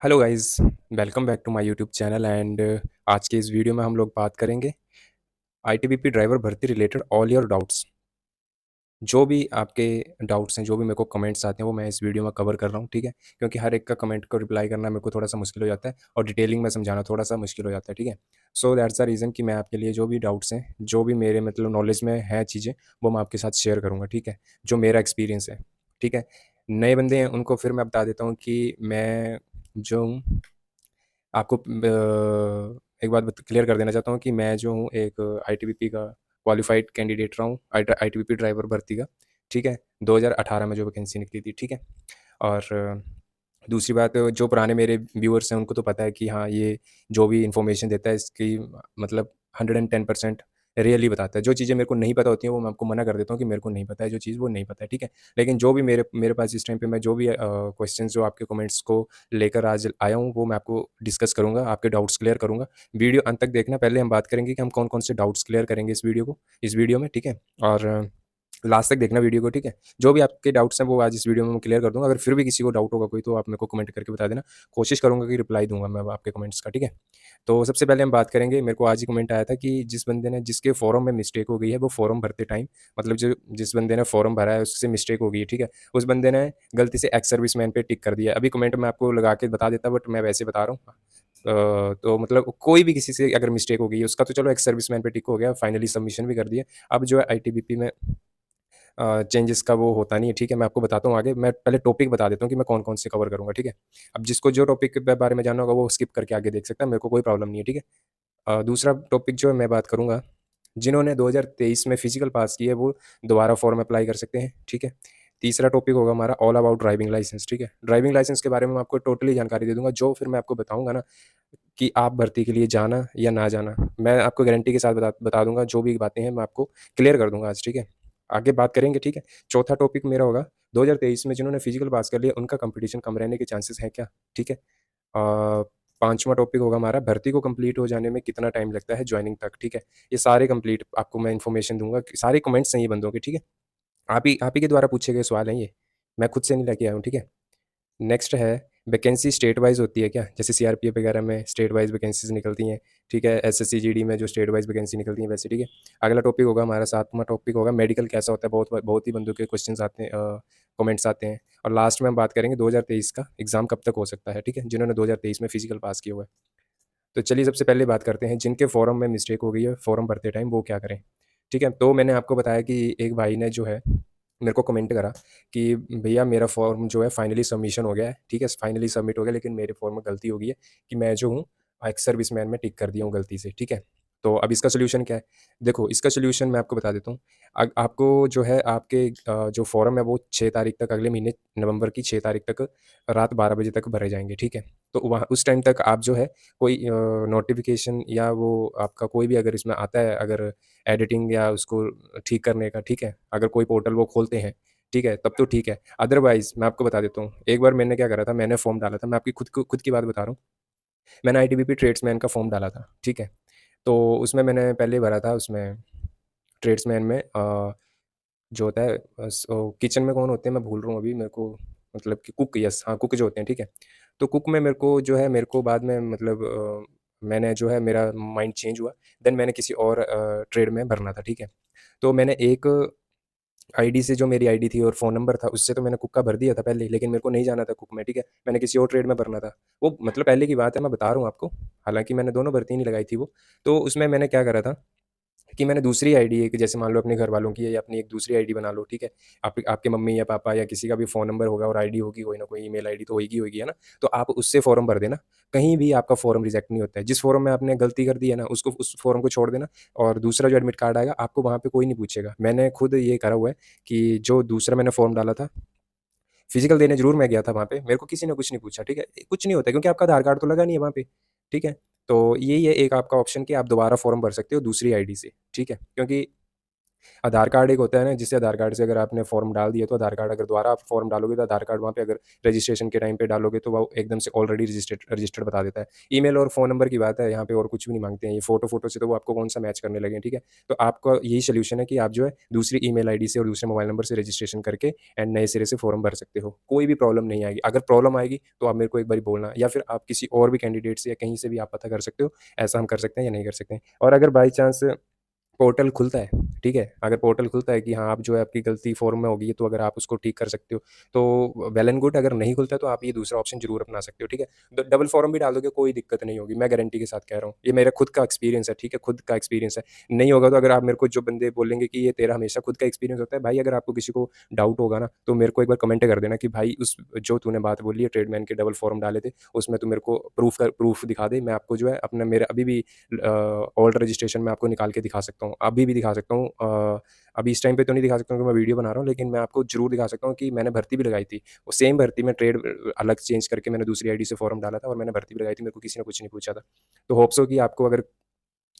Hello guys, welcome back to my YouTube channel and आज के इस वीडियो में हम लोग बात करेंगे आईटीबीपी ड्राइवर भर्ती रिलेटेड ऑल योर डाउट्स। जो भी आपके डाउट्स हैं, जो भी मेरे को कमेंट्स आते हैं, वो मैं इस वीडियो में कवर कर रहा हूँ, ठीक है? क्योंकि हर एक का कमेंट को रिप्लाई करना मेरे को थोड़ा-सा मुश्किल हो जाता है और डिटेलिंग में समझाना थोड़ा-सा मुश्किल हो जाता है, ठीक है? सो दैट्स द रीज़न कि मैं आपके लिए जो भी डाउट्स हैं, जो भी मेरे मतलब नॉलेज में हैं चीज़ें, वो मैं आपके साथ शेयर करूँगा, ठीक है? जो मेरा एक्सपीरियंस है, ठीक है? नए बंदे हैं, उनको फिर मैं बता देता हूँ कि मैं जो हूँ आपको एक बात बत क्लियर कर देना चाहता हूँ कि मैं जो हूँ एक आईटीबीपी का क्वालिफ़ाइड कैंडिडेट रहा हूँ आईटीबीपी ड्राइवर भर्ती का, ठीक है? 2018 में जो वैकेंसी निकली थी, ठीक है? और दूसरी बात जो पुराने मेरे व्यूअर्स हैं उनको तो पता है कि हाँ, ये जो भी इन्फॉर्मेशन देता है इसकी मतलब 110% रियली बताता है। जो चीज़ें मेरे को नहीं पता होती हैं वो मैं आपको मना कर देता हूँ कि मेरे को नहीं पता है, जो चीज़ वो नहीं पता है, ठीक है? लेकिन जो भी मेरे मेरे पास इस टाइम पे मैं जो भी क्वेश्चन्स जो आपके कमेंट्स को लेकर आज आया हूँ वो मैं आपको डिस्कस करूँगा, आपके डाउट्स क्लियर करूँगा। वीडियो अंत तक देखना, पहले हम बात करेंगे कि हम कौन-कौन से डाउट्स क्लियर करेंगे इस वीडियो में, ठीक है? और लास्ट तक देखना वीडियो को, ठीक है? जो भी आपके डाउट्स हैं वो आज इस वीडियो में मैं क्लियर कर दूँगा। अगर फिर भी किसी को डाउट होगा कोई तो आप मेरे को कमेंट करके बता देना। कोशिश करूँगा कि रिप्लाई दूँगा मैं आपके कमेंट्स का, ठीक है? तो सबसे पहले हम बात करेंगे, मेरे को आज ही कमेंट आया था कि जिस बंदे ने जिसके फॉर्म में मिस्टेक हो गई है, वो फॉर्म भरते टाइम मतलब जो जिस बंदे ने फॉर्म भरा है उससे मिस्टेक हो गई है, ठीक है? उस बंदे ने गलती से एक्स सर्विसमैन पे टिक कर दिया है। अभी कमेंट मैं आपको लगा के बता देता बट मैं वैसे बता रहा हूँ। तो मतलब कोई भी किसी से अगर मिस्टेक हो गई है उसका तो चलो एक्स सर्विसमैन पे टिक हो गया, फाइनली सबमिशन भी कर दिया। अब जो है आईटीबीपी में चेंजेस का वो होता नहीं है, ठीक है? मैं आपको बताता हूँ आगे। मैं पहले टॉपिक बता देता हूँ कि मैं कौन-कौन से कवर करूँगा, ठीक है? अब जिसको जो टॉपिक के बारे में जानना होगा वो स्किप करके आगे देख सकता है, मेरे को कोई प्रॉब्लम नहीं है, ठीक है? दूसरा टॉपिक जो है मैं बात करूँगा, जिन्होंने 2023 में फिज़िकल पास की है वो दोबारा फॉर्म अप्लाई कर सकते हैं, ठीक है? तीसरा टॉपिक होगा हमारा ऑल अबाउट ड्राइविंग लाइसेंस, ठीक है? ड्राइविंग लाइसेंस के बारे में मैं आपको टोटली जानकारी दे दूँगा, जो फिर मैं आपको बताऊँगा ना कि आप भर्ती के लिए जाना या ना जाना, मैं आपको गारंटी के साथ बता बता दूँगा, जो भी बातें हैं मैं आपको क्लियर कर दूँगा आज, ठीक है? आगे बात करेंगे, ठीक है? चौथा टॉपिक मेरा होगा 2023 में जिन्होंने फिज़िकल पास कर लिया उनका कॉम्पिटिशन कम रहने के चांसेस हैं क्या? ठीक है? पाँचवाँ टॉपिक होगा हमारा भर्ती को कंप्लीट हो जाने में कितना टाइम लगता है जॉइनिंग तक, ठीक है? ये सारे कंप्लीट आपको मैं इन्फॉर्मेशन दूँगा, सारे कमेंट्स हैं ये बंदों के, ठीक है? आप ही के द्वारा पूछे गए सवाल हैं ये, मैं खुद से नहीं लेके आया हूँ, ठीक है? नेक्स्ट है वैकेंसी स्टेट वाइज़ होती है क्या? जैसे सीआरपीएफ वगैरह में स्टेट वाइज़ वैकेंसीज़ निकलती हैं, ठीक है? एसएससी जीडी में जो स्टेट वाइज़ वैकेंसी निकलती हैं वैसे, ठीक है? अगला टॉपिक होगा हमारा 7वाँ टॉपिक होगा मेडिकल कैसा होता है? बहुत ही बंदों के क्वेश्चन्स आते हैं, कमेंट्स आते हैं और लास्ट में हम बात करेंगे 2023 का एग्ज़ाम कब तक हो सकता है, ठीक है? जिन्होंने 2023 में फिज़िकल पास किया हुआ है। तो चलिए सबसे पहले बात करते हैं जिनके फॉर्म में मिस्टेक हो गई है, फॉर्म भरते टाइम वो क्या करें? ठीक है? तो मैंने आपको बताया कि एक भाई ने जो है मेरे को कमेंट करा कि भैया मेरा फॉर्म जो है फाइनली सबमिशन हो गया है, ठीक है? फाइनली सबमिट हो गया लेकिन मेरे फॉर्म में गलती हो गई है कि मैं जो हूँ एक्स सर्विसमैन में टिक कर दिया हूँ गलती से, ठीक है? तो अब इसका सॉल्यूशन क्या है? देखो इसका सॉल्यूशन मैं आपको बता देता हूँ। आपको जो है आपके जो फॉर्म है वो 6 तारीख तक अगले महीने नवंबर की 6 तारीख तक रात 12 बजे तक भरे जाएँगे, ठीक है? तो वहाँ उस टाइम तक आप जो है कोई नोटिफ़िकेशन या वो आपका कोई भी अगर इसमें आता है अगर एडिटिंग या उसको ठीक करने का, ठीक है? अगर कोई पोर्टल वो खोलते हैं, ठीक है? तब तो ठीक है। अदरवाइज़ मैं आपको बता देता हूँ, एक बार मैंने क्या करा था, मैंने फॉर्म डाला था, मैं आपकी खुद की बात बता रहा हूँ। मैंने आईटीबीपी ट्रेड्समैन का फॉर्म डाला था, ठीक है? तो उसमें मैंने पहले भरा था उसमें ट्रेड्समैन में जो होता है किचन में कौन होते हैं मैं भूल रहा हूँ अभी मेरे को मतलब कि कुक यस हाँ, कुक जो होते हैं, ठीक है? तो कुक में मेरे को जो है मेरे को बाद में मतलब मैंने जो है मेरा माइंड चेंज हुआ, देन मैंने किसी और ट्रेड में भरना था, ठीक है? तो मैंने एक आईडी से जो मेरी आईडी थी और फ़ोन नंबर था, उससे तो मैंने कुक का भर दिया था पहले, लेकिन मेरे को नहीं जाना था कुक में, ठीक है? मैंने किसी और ट्रेड में भरना था। वो मतलब पहले की बात है, मैं बता रहा हूँ आपको, हालाँकि मैंने दोनों भर्ती नहीं लगाई थी वो। तो उसमें मैंने क्या करा था कि मैंने दूसरी आईडी एक जैसे मान लो अपने घरवालों की है या अपनी एक दूसरी आईडी बना लो, ठीक है? आपके मम्मी या पापा या किसी का भी फ़ोन नंबर होगा और आईडी होगी कोई ना कोई ईमेल आईडी तो होएगी, है ना? तो आप उससे फ़ॉर्म भर देना, कहीं भी आपका फ़ॉर्म रिजेक्ट नहीं होता है। जिस फ़ॉर्म में आपने गलती कर दी है ना, उसको उस फ़ॉर्म को छोड़ देना और दूसरा जो एडमिट कार्ड आएगा, आपको वहाँ पे कोई नहीं पूछेगा। मैंने खुद ये करा हुआ है कि जो दूसरा मैंने फ़ॉर्म डाला था, फिज़िकल देने ज़रूर मैं गया था वहाँ पे, मेरे को किसी ने कुछ नहीं पूछा, ठीक है? कुछ नहीं होता क्योंकि आपका आधार कार्ड तो लगा नहीं है वहाँ पे, ठीक है? तो यही है एक आपका ऑप्शन कि आप दोबारा फ़ॉर्म भर सकते हो दूसरी आईडी से, ठीक है? क्योंकि आधार कार्ड एक होता है ना, जिससे आधार कार्ड से अगर आपने फॉर्म डाल दिया तो आधार कार्ड अगर दोबारा आप फॉर्म डालोगे तो आधार कार्ड वहाँ पे अगर रजिस्ट्रेशन के टाइम पे डालोगे तो वो एकदम से ऑलरेडी रजिस्टर्ड रजिस्टर्ड बता देता है। ईमेल और फ़ोन नंबर की बात है यहाँ पे, और कुछ भी नहीं मांगते हैं ये। फ़ोटो से तो वो आपको कौन-सा मैच करने लगे हैं, ठीक है? तो आपका यही सॉल्यूशन है कि आप जो है दूसरी ईमेल आईडी से और दूसरे मोबाइल नंबर से रजिस्ट्रेशन करके एंड नए सिरे से फॉर्म भर सकते हो। कोई भी प्रॉब्लम नहीं आएगी। अगर प्रॉब्लम आएगी तो आप मेरे को एक बारी बोलना, या फिर आप किसी और भी कैंडिडेट से या कहीं से भी आप पता कर सकते हो, ऐसा हम कर सकते हैं या नहीं कर सकते हैं। और अगर बाई चांस पोर्टल खुलता है, ठीक है? अगर पोर्टल खुलता है कि हाँ, आप जो है आपकी गलती फ़ॉर्म में होगी है, तो अगर आप उसको ठीक कर सकते हो, तो वेल एंड गुड। अगर नहीं खुलता है तो आप ये दूसरा ऑप्शन ज़रूर अपना सकते हो, ठीक है? डबल फ़ॉर्म भी डाल दोगे, कोई दिक्कत नहीं होगी, मैं गारंटी के साथ कह रहा हूँ। ये मेरा खुद का एक्सपीरियंस है, ठीक है? खुद का एक्सपीरियंस है। नहीं होगा तो अगर आप मेरे को जो बंदे बोलेंगे कि ये तेरा हमेशा खुद का एक्सपीरियंस होता है, भाई अगर आपको किसी को डाउट होगा ना, तो मेरे को एक बार कमेंट कर देना कि भाई उस जो तूने बात बोली है ट्रेडमैन के डबल फ़ॉर्म डाले थे, उसमें तू मेरे को प्रूफ़ दिखा दे। मैं आपको जो है अपना मेरा अभी भी ओल्ड रजिस्ट्रेशन मैं आपको निकाल के दिखा सकता हूँ, अभी भी दिखा सकता हूँ। अभी इस टाइम पे तो नहीं दिखा सकता हूँ क्योंकि मैं वीडियो बना रहा हूँ, लेकिन मैं आपको ज़रूर दिखा सकता हूँ कि मैंने भर्ती भी लगाई थी। वो सेम भर्ती में ट्रेड अलग चेंज करके मैंने दूसरी आईडी से फॉर्म डाला था और मैंने भर्ती भी लगाई थी, मेरे को किसी ने कुछ नहीं पूछा था। तो होप सो कि आपको अगर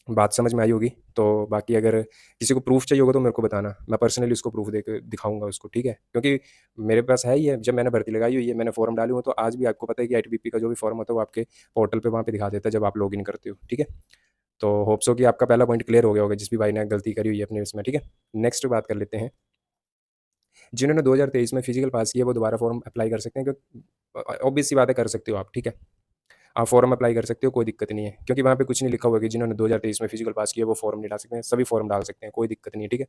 बात समझ में आई होगी। तो बाकी अगर किसी को प्रूफ़ चाहिए होगा तो मेरे को बताना, मैं पर्सनली उसको प्रूफ़ देके दिखाऊँगा उसको, ठीक है? क्योंकि मेरे पास है ही है, जब मैंने भर्ती लगाई हुई है, मैंने फॉर्म डाले हुए हैं, तो आज भी आपको पता है कि आईटीबीपी का जो भी फॉर्म होता है वो आपके पोर्टल पे वहाँ पे दिखा देता है जब आप लॉगिन करते हो, ठीक है? तो होप सो कि आपका पहला पॉइंट क्लियर हो गया होगा जिस भी भाई ने गलती करी हुई है अपने उसमें, ठीक है? नेक्स्ट बात कर लेते हैं, जिन्होंने 2023 में फिजिकल पास किया वो दोबारा फॉर्म अप्लाई कर सकते हैं, ऑब्वियस सी बात है, कर सकते हो आप, ठीक है? आप फॉर्म अप्लाई कर सकते हो, कोई दिक्कत नहीं है, क्योंकि वहाँ पे कुछ नहीं लिखा हुआ है कि जिन्होंने 2023 में फिजिकल पास किया वो फॉर्म नहीं डाल सकते हैं, सभी फॉर्म डाल सकते हैं, कोई दिक्कत नहीं है, ठीक है?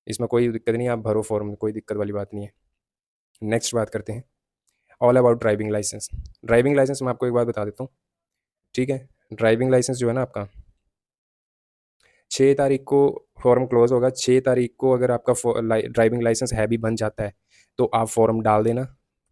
इसमें कोई दिक्कत नहीं है, आप भरो फॉर्म, कोई दिक्कत वाली बात नहीं है। नेक्स्ट बात करते हैं, all about driving licence. Driving licence मैं आपको एक बात बता देता हूँ, ठीक है? ड्राइविंग लाइसेंस जो है ना आपका, 6 तारीख को फॉर्म क्लोज़ होगा, 6 तारीख को अगर आपका ड्राइविंग लाइसेंस है भी बन जाता है, तो आप फॉर्म डाल देना,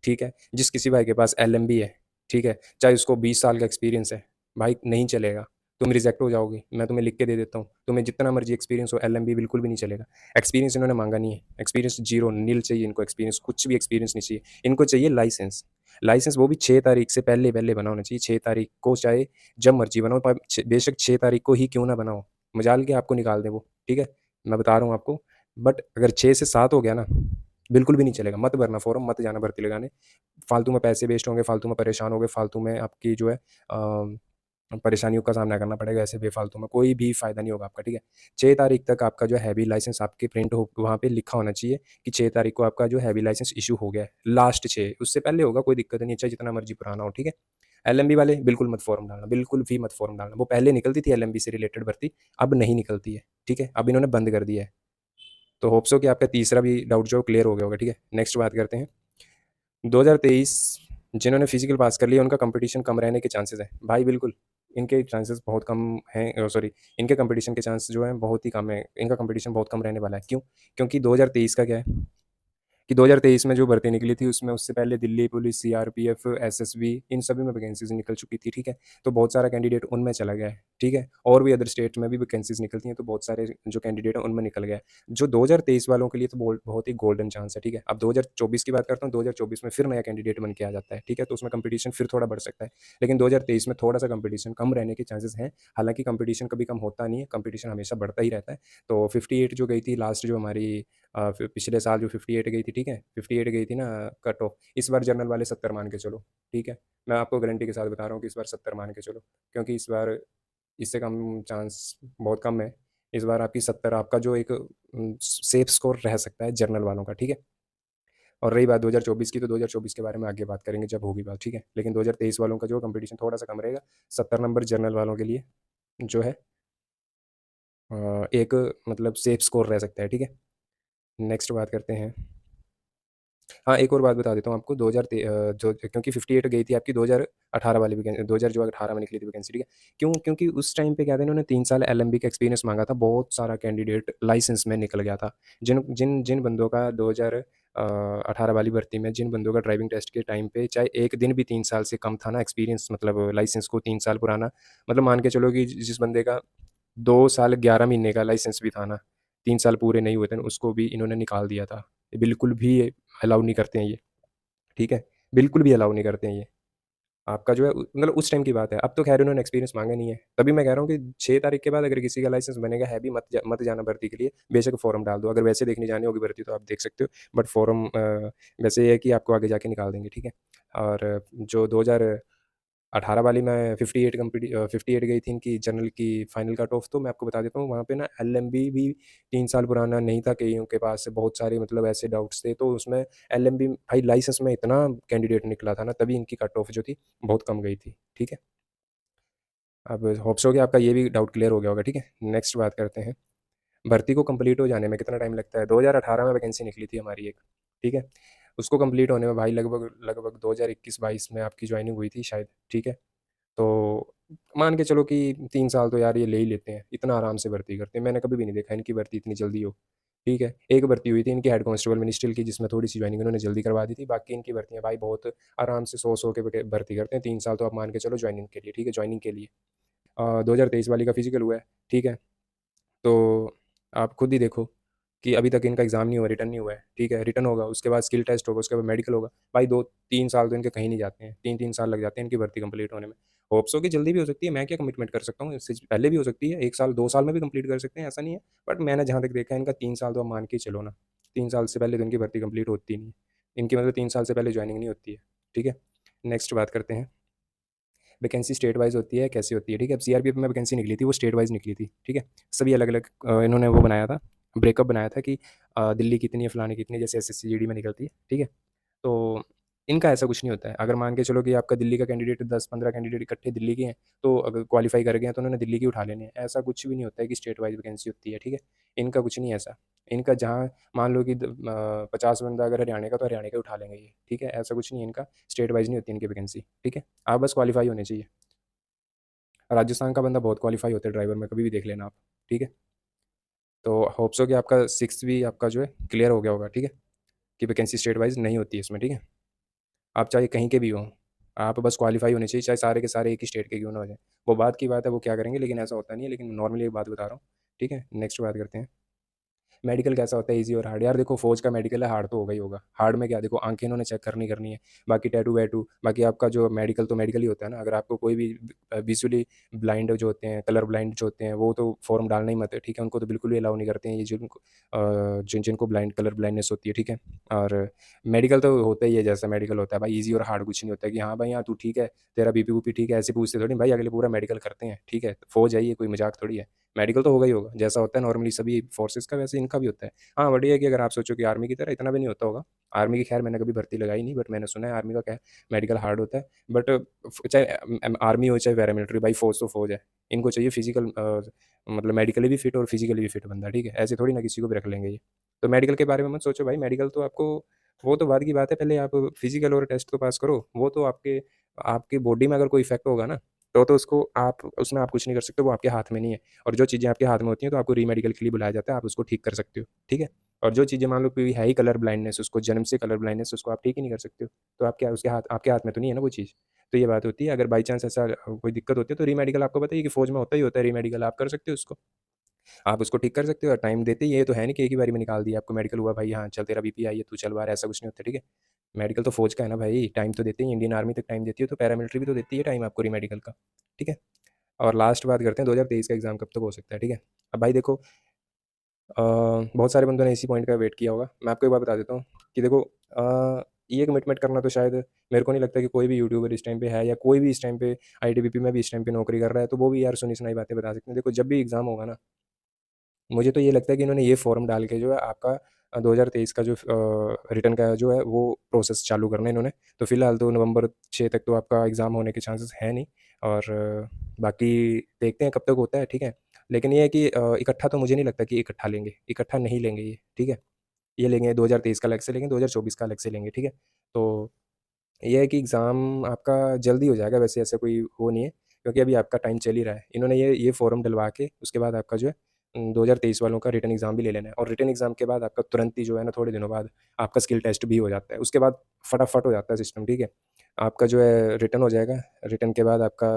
ठीक है? जिस किसी भाई के पास एलएमबी है, ठीक है? चाहे उसको 20 साल का एक्सपीरियंस है, भाई नहीं चलेगा, तुम रिजेक्ट हो जाओगे, मैं तुम्हें लिख के दे देता हूँ। तुम्हें जितना मर्ज़ी एक्सपीरियंस हो, एलएमबी बिल्कुल भी नहीं चलेगा। एक्सपीरियंस इन्होंने माँगा नहीं है, एक्सपीरियंस ज़ीरो, निल चाहिए इनको एक्सपीरियंस, कुछ भी एक्सपीरियंस नहीं चाहिए। इनको चाहिए लाइसेंस, लाइसेंस वो भी 6 तारीख से पहले-पहले बना होना चाहिए, 6 तारीख को चाहे जब मर्ज़ी बनाओ, प छ बेशक 6 तारीख को ही क्यों ना बनाओ। मजाल के आपको निकाल दें वो, ठीक है? मैं बता रहा हूँ आपको, बट अगर 6 से 7 हो गया ना, बिल्कुल भी नहीं चलेगा, मत भरना फ़ॉर्म, मत जाना भर्ती लगाने। फालतू में पैसे वेस्ट होंगे, फालतू में परेशान होगे, फालतू में आपकी जो है परेशानियों का सामना करना पड़ेगा, ऐसे बेफालतू में कोई भी फ़ायदा नहीं होगा आपका, ठीक है? 6 तारीख तक आपका जो हैवी लाइसेंस आपके प्रिंट हो, वहाँ पे लिखा होना चाहिए कि 6 तारीख को आपका जो हैवी लाइसेंस इश्यू हो गया है, लास्ट 6, उससे पहले होगा कोई दिक्कत नहीं है, चाहे जितना मर्ज़ी पुराना हो, ठीक है? एलएमबी वाले बिल्कुल मत फ़ॉर्म डालना, बिल्कुल भी मत फ़ॉर्म डालना। वो पहले निकलती थी एलएमबी से रिलेटेड भर्ती, अब नहीं निकलती है, ठीक है? अब इन्होंने बंद कर दिया है। तो होप सो कि आपका तीसरा भी डाउट जो क्लियर हो गया होगा, ठीक है? नेक्स्ट बात करते हैं, 2023 जिन्होंने फिजिकल पास कर लिया उनका कंपटीशन कम रहने के चांसेस हैं। भाई बिल्कुल, इनके चांसेस बहुत कम हैं, सॉरी, इनके कंपटीशन के चांस जो हैं बहुत ही कम है, इनका कंपटीशन बहुत कम रहने वाला है। क्यों? क्योंकि 2023 का क्या है कि 2023 में जो भर्ती निकली थी उसमें उससे पहले दिल्ली पुलिस, सीआरपीएफ, एसएसबी, इन सभी में वैकेंसीज़ निकल चुकी थी, ठीक है? तो बहुत सारा कैंडिडेट उनमें चला गया है, ठीक है? और भी अदर स्टेट में भी वैकेंसीज़ निकलती हैं, तो बहुत सारे जो कैंडिडेट हैं उनमें निकल गया है। जो 2023 वालों के लिए तो बहुत ही गोल्डन चांस है, ठीक है? अब 2024 की बात करता हूँ, 2024 में फिर नया कैंडिडेट बन के आ जाता है, ठीक है? तो उसमें कॉम्पिटिशन फिर थोड़ा बढ़ सकता है। लेकिन 2023 में थोड़ा-सा कॉम्पिटिशन कम रहने के चांसेस हैं। हालाँकि कॉम्पिटिशन कभी कम होता नहीं है, कॉम्पिटिशन हमेशा बढ़ता ही रहता है। तो 58 जो गई थी लास्ट, जो हमारी फिर पिछले साल जो 58 गई थी, ठीक है? 58 गई थी ना कट ऑफ, इस बार जनरल वाले 70 मान के चलो, ठीक है? मैं आपको गारंटी के साथ बता रहा हूँ कि इस बार 70 मान के चलो, क्योंकि इस बार इससे कम चांस बहुत कम है। इस बार आपकी 70 आपका जो एक सेफ स्कोर रह सकता है जनरल वालों का, ठीक है? और रही बात 2024 की, तो 2024 के बारे में आगे बात करेंगे जब होगी बात, ठीक है? लेकिन 2023 वालों का जो कॉम्पिटिशन थोड़ा-सा कम रहेगा, 70 नंबर जनरल वालों के लिए जो है एक मतलब सेफ स्कोर रह सकता है, ठीक है? नेक्स्ट बात करते हैं, हाँ, एक और बात बता देता हूँ आपको, जो क्योंकि 58 गई थी आपकी 2018 वाली वैकें 2000 जो 18 में निकली थी वैकेंसी, ठीक है? क्यों? क्योंकि उस टाइम पे क्या था, इन्होंने 3 साल एलएमबी का एक्सपीरियंस माँगा था, बहुत सारा कैंडिडेट लाइसेंस में निकल गया था। जिन जिन जिन बंदों का 18 वाली भर्ती में जिन बंदों का ड्राइविंग टेस्ट के टाइम पे चाहे 1 दिन भी 3 साल से कम था ना एक्सपीरियंस, मतलब लाइसेंस को 3 साल पुराना, मतलब मान के चलो कि जिस बंदे का 2 साल 11 महीने का लाइसेंस भी था ना, 3 साल पूरे नहीं हुए थे, उसको भी इन्होंने निकाल दिया था। बिल्कुल भी अलाउ नहीं करते हैं ये, ठीक है? बिल्कुल भी अलाउ नहीं करते हैं ये। आपका जो है मतलब उस टाइम की बात है। अब तो ख़ैर उन्होंने एक्सपीरियस माँगा नहीं है। तभी मैं कह रहा हूँ कि 6 तारीख के बाद अगर किसी का लाइसेंस बनेगा है भी मत जाना भर्ती के लिए, बेशक फ़ॉर्म डाल दो। अगर वैसे देखनी जानी होगी भर्ती तो आप देख सकते हो, बट फ़ॉर्म वैसे ये है कि आपको आगे जाके निकाल देंगे, ठीक है? और जो 2018 वाली में 58 गई थी इनकी जनरल की फाइनल कट ऑफ, तो मैं आपको बता देता हूँ वहाँ पे ना एलएमबी भी 3 साल पुराना नहीं था कइयों के पास, बहुत सारे मतलब ऐसे डाउट्स थे, तो उसमें एलएमबी भाई लाइसेंस में इतना कैंडिडेट निकला था ना, तभी इनकी कट ऑफ जो थी बहुत कम गई थी, ठीक है? अब होप्स हो कि आपका ये भी डाउट क्लियर हो गया होगा, ठीक है? नेक्स्ट बात करते हैं, भर्ती को कंप्लीट हो जाने में कितना टाइम लगता है? 2018 में वैकेंसी निकली थी हमारी एक, ठीक है? उसको कंप्लीट होने में भाई लगभग लगभग 2021-22 में आपकी जॉइनिंग हुई थी शायद, ठीक है? तो मान के चलो कि 3 साल तो यार ये ले ही लेते हैं, इतना आराम से भर्ती करते हैं। मैंने कभी भी नहीं देखा इनकी भर्ती इतनी जल्दी हो, ठीक है? एक भर्ती हुई थी इनकी हेड कांस्टेबल मिनिस्ट्रियल की, जिसमें थोड़ी-सी जॉइनिंग उन्होंने जल्दी करवा दी थी। बाकी इनकी भर्तियाँ भाई बहुत आराम से 100-100 के भर्ती करते हैं। 3 साल तो आप मान के चलो जॉइनिंग के लिए, ठीक है? जॉइनिंग के लिए। 2023 वाली का फिजिकल हुआ है, ठीक है? तो आप खुद ही देखो कि अभी तक इनका एग्ज़ाम नहीं हुआ, रिटन नहीं हुआ है, ठीक है? रिटन होगा, उसके बाद स्किल टेस्ट होगा, उसके बाद मेडिकल होगा। भाई 2-3 साल तो इनके कहीं नहीं जाते हैं, 3-3 साल लग जाते हैं इनकी भर्ती कंप्लीट होने में। होप्स हो कि जल्दी भी हो सकती है, मैं क्या कमिटमेंट कर सकता हूँ, इससे पहले भी हो सकती है, 1 साल, 2 साल में भी कंप्लीट कर सकते हैं, ऐसा नहीं है। बट मैंने जहाँ तक देखा है इनका 3 साल तो आप मान के ही चलो ना, 3 साल से पहले तो इनकी भर्ती कंप्लीट होती ही नहीं है। इनकी मतलब 3 साल से पहले जॉइनिंग नहीं होती है, ठीक है? नेक्स्ट बात करते हैं, वैकेंसी स्टेट वाइज़ होती है, कैसी होती है, ठीक है? अब सीआरपीएफ में वैकेंसी निकली थी, वो स्टेट वाइज़ निकली थी, ठीक है? सभी अलग-अलग इन्होंने वो बनाया था, ब्रेकअप बनाया था कि दिल्ली कितनी है, फलाने कितनी है, जैसे एसएससी जीडी में निकलती है, ठीक है? तो इनका ऐसा कुछ नहीं होता है। अगर मान के चलो कि आपका दिल्ली का कैंडिडेट 10-15 कैंडिडेट इकट्ठे दिल्ली के हैं, तो अगर क्वालीफाई कर गए हैं, तो उन्होंने दिल्ली के उठा लेने हैं। ऐसा कुछ भी नहीं होता है कि स्टेट वाइज़ वैकेंसी होती है, ठीक है? इनका कुछ नहीं है ऐसा। इनका जहाँ मान लो कि 50 बंदा अगर हरियाणा का, तो हरियाणा का उठा लेंगे ये, ठीक है? ऐसा कुछ नहीं है इनका, स्टेट वाइज़ नहीं होती इनकी वैकेंसी, ठीक है? आप बस क्वालीफाई होने चाहिए। राजस्थान का बंदा बहुत क्वालीफाई होता है ड्राइवर में, कभी भी देख लेना आप, ठीक है? तो होप्स हो कि आपका 6th भी आपका जो है क्लियर हो गया होगा, ठीक है? कि वैकेंसी स्टेट वाइज़ नहीं होती है इसमें, ठीक है? आप चाहे कहीं के भी हों, आप बस क्वालीफाई होने चाहिए, चाहे सारे के सारे एक ही स्टेट के क्यों ना हो जाएँ। वो बात की बात है, वो क्या करेंगे, लेकिन ऐसा होता नहीं है, लेकिन नॉर्मली एक बात बता रहा हूँ, ठीक है? नेक्स्ट बात करते हैं। मेडिकल कैसा होता है ईज़ी और हार्ड? यार देखो फ़ौज का मेडिकल है, हार्ड तो होगा ही होगा। हार्ड में क्या देखो, आँखें इन्होंने चेक करनी करनी है, बाकी टैटू-वैटू, बाकी आपका जो मेडिकल तो मेडिकल ही होता है ना। अगर आपको कोई भी विज़ुअली ब्लाइंड जो होते हैं, कलर ब्लाइंड जो होते हैं, वो तो फ़ॉर्म डालना ही मत है, ठीक है? उनको तो बिल्कुल भी अलाउ नहीं करते हैं, ये जिनको जिनको ब्लाइंड कलर ब्लाइंडनेस होती है, ठीक है? और मेडिकल तो होता ही है, जैसा मेडिकल होता है भाई, ईज़ी और हार्ड कुछ नहीं होता है कि हाँ भाई, हाँ, तू ठीक है, तेरा बीपी-वूपी ठीक है, ऐसे पूछते थोड़ी भाई, अगले पूरा मेडिकल करते हैं, ठीक है? फ़ौज है ये, कोई मज़ाक थोड़ी है। मेडिकल तो होगा ही होगा, जैसा होता है नॉर्मली सभी फ़ोर्सेज़ का, वैसे इनका भी होता है। हाँ, बट ये है कि अगर आप सोचो कि आर्मी की तरह इतना भी नहीं होता होगा। आर्मी की खैर मैंने कभी भर्ती लगाई नहीं, बट मैंने सुना है आर्मी का क्या है, मेडिकल हार्ड होता है। बट चाहे आर्मी हो चाहे पैरामिलिट्री, भाई फ़ौज तो फ़ौज है। इनको चाहिए फिज़िकल मतलब मेडिकली भी फिट और फिज़िकली भी फिट बंदा, ठीक है? ऐसे थोड़ी ना किसी को भी रख लेंगे ये। तो मेडिकल के बारे में मत सोचो भाई, मेडिकल तो आपको वो तो बाद की बात है, पहले आप फिज़िकल और टेस्ट तो पास करो। वो तो आपके आपकी बॉडी में अगर कोई इफ़ेक्ट होगा ना, तो उसको आप उसमें आप कुछ नहीं कर सकते, वो आपके हाथ में नहीं है। और जो चीज़ें आपके हाथ में होती हैं, तो आपको री-मेडिकल के लिए बुलाया जाता है, आप उसको ठीक कर सकते हो, ठीक है? और जो चीज़ें मान लो कोई है ही कलर ब्लाइंडनेस, उसको जन्म से कलर ब्लाइंडनेस, उसको आप ठीक ही नहीं कर सकते हो। तो आप क्या उसके हाथ आपके हाथ में तो नहीं है ना वो चीज़। तो ये बात होती है, अगर बाई चांस ऐसा कोई दिक्कत होती है, तो री-मेडिकल आपको पता ही है कि फ़ौज में होता ही होता है री-मेडिकल, आप कर सकते हो उसको। आप उसको ठीक कर सकते हो और टाइम देते ही, ये तो है नहीं कि एक ही बारी में निकाल दिया। आपको मेडिकल हुआ भाई, हाँ, चल तेरा बीपी हाई है, तू चल बाहर, ऐसा कुछ नहीं होता, ठीक है? मेडिकल तो फ़ौज का है ना भाई, टाइम तो देते ही, इंडियन आर्मी तक टाइम देती है, तो पैरामिलिट्री भी तो देती है टाइम आपको री-मेडिकल का, ठीक है? और लास्ट बात करते हैं 2023 का एग्ज़ाम कब तक हो सकता है, ठीक है? अब भाई देखो बहुत सारे बंदों ने इसी पॉइंट का वेट किया होगा। मैं आपको एक बात बता देता हूँ कि देखो ये कमिटमेंट करना तो शायद मेरे को नहीं लगता कि कोई भी यूट्यूबर इस टाइम पे है, या कोई भी इस टाइम पे आईटीबीपी में भी इस टाइम पे नौकरी कर रहा है, तो वो भी यार सुनी-सुनाई बातें बता सकते हैं। देखो जब भी एग्ज़ाम होगा ना, मुझे तो ये लगता है कि इन्होंने ये फ़ॉर्म डाल के जो है आपका 2023 का जो रिटर्न का जो है वो प्रोसेस चालू करना है इन्होंने। तो फिलहाल तो नवंबर 6 तक तो आपका एग्ज़ाम होने के चांसेस है नहीं, और बाकी देखते हैं कब तक होता है, ठीक है? लेकिन ये है कि इकट्ठा तो मुझे नहीं लगता कि इकट्ठा लेंगे, इकट्ठा नहीं लेंगे ये, ठीक है? ये लेंगे 2023 का अलग से लेंगे, 2024 का अलग से लेंगे, ठीक है? तो ये है कि एग्ज़ाम आपका जल्दी हो जाएगा, वैसे ऐसा कोई वो नहीं है, क्योंकि अभी आपका टाइम चल ही रहा है। इन्होंने ये फ़ॉर्म डलवा के उसके बाद आपका जो है 2023 वालों का रिटन एग्ज़ाम भी ले लेना है, और रिटन एग्ज़ाम के बाद आपका तुरंत ही जो है ना, थोड़े दिनों बाद आपका स्किल टेस्ट भी हो जाता है। उसके बाद फटाफट हो जाता है सिस्टम, ठीक है? आपका जो है रिटन हो जाएगा, रिटन के बाद आपका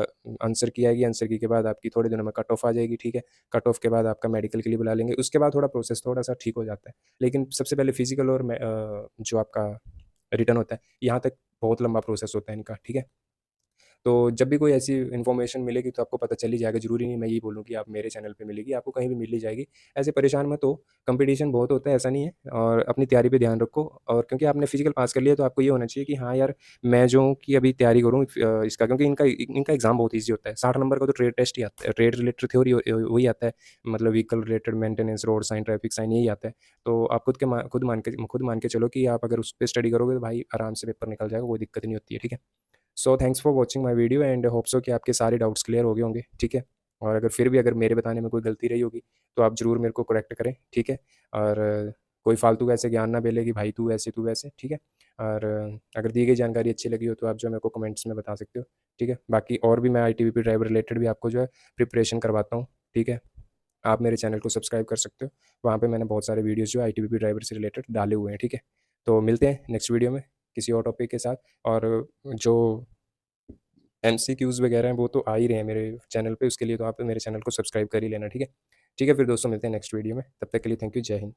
आंसर की आएगी, आंसर की के बाद आपकी थोड़े दिनों में कट ऑफ आ जाएगी, ठीक है? कट ऑफ के बाद आपका मेडिकल के लिए बुला लेंगे, उसके बाद थोड़ा प्रोसेस थोड़ा-सा ठीक हो जाता है। लेकिन सबसे पहले फिज़िकल और जो आपका रिटन होता है, यहाँ तक बहुत लंबा प्रोसेस होता है इनका, ठीक है? तो जब भी कोई ऐसी इन्फॉर्मेशन मिलेगी तो आपको पता चल ही जाएगा, ज़रूरी नहीं मैं यही बोलूँ कि आप मेरे चैनल पे मिलेगी, आपको कहीं भी मिल ही जाएगी। ऐसे परेशान मत हो, कॉम्पिटिशन बहुत होता है, ऐसा नहीं है, और अपनी तैयारी पे ध्यान रखो। और क्योंकि आपने फिज़िकल पास कर लिया तो आपको ये होना चाहिए कि हाँ यार, मैं जो हूँ कि अभी तैयारी करूँ इसका, क्योंकि इनका इनका एग्ज़ाम बहुत ईज़ी होता है। 60 नंबर का तो ट्रेड टेस्ट ही आता है, ट्रेड रिलेटेड थ्योरी वही आता है, मतलब vehicle related maintenance, road sign, traffic sign यही आता है। तो आप खुद मान के चलो कि आप अगर उस पे स्टडी करोगे तो भाई आराम से पेपर निकल जाएगा, कोई दिक्कत नहीं होती है, ठीक है? So thanks for watching my video and hope so कि आपके सारे डाउट्स क्लियर हो गए होंगे, ठीक है? और अगर फिर भी अगर मेरे बताने में कोई गलती रही होगी तो आप ज़रूर मेरे को करेक्ट करें, ठीक है? और कोई फालतू का ऐसे ज्ञान ना मिले कि भाई तू वैसे, ठीक है? और अगर दी गई जानकारी अच्छी लगी हो तो आप जो है मेरे को कमेंट्स में बता सकते हो, ठीक है? बाकी और भी मैं आईटीबीपी ड्राइवर रिलेटेड भी आपको जो है प्रिपरेशन करवाता हूँ, ठीक है? आप मेरे चैनल को सब्सक्राइब कर सकते हो, वहाँ पे मैंने बहुत सारे वीडियोज़ जो आईटीबीपी ड्राइवर से रिलेटेड डाले हुए हैं, ठीक है? तो मिलते हैं नेक्स्ट वीडियो में किसी और टॉपिक के साथ। और जो एमसीक्यूज़ वगैरह हैं वो तो आ ही रहे हैं मेरे चैनल पे, उसके लिए तो आप मेरे चैनल को सब्सक्राइब कर ही लेना, ठीक है? ठीक है, फिर दोस्तों मिलते हैं नेक्स्ट वीडियो में, तब तक के लिए थैंक यू, जय हिंद।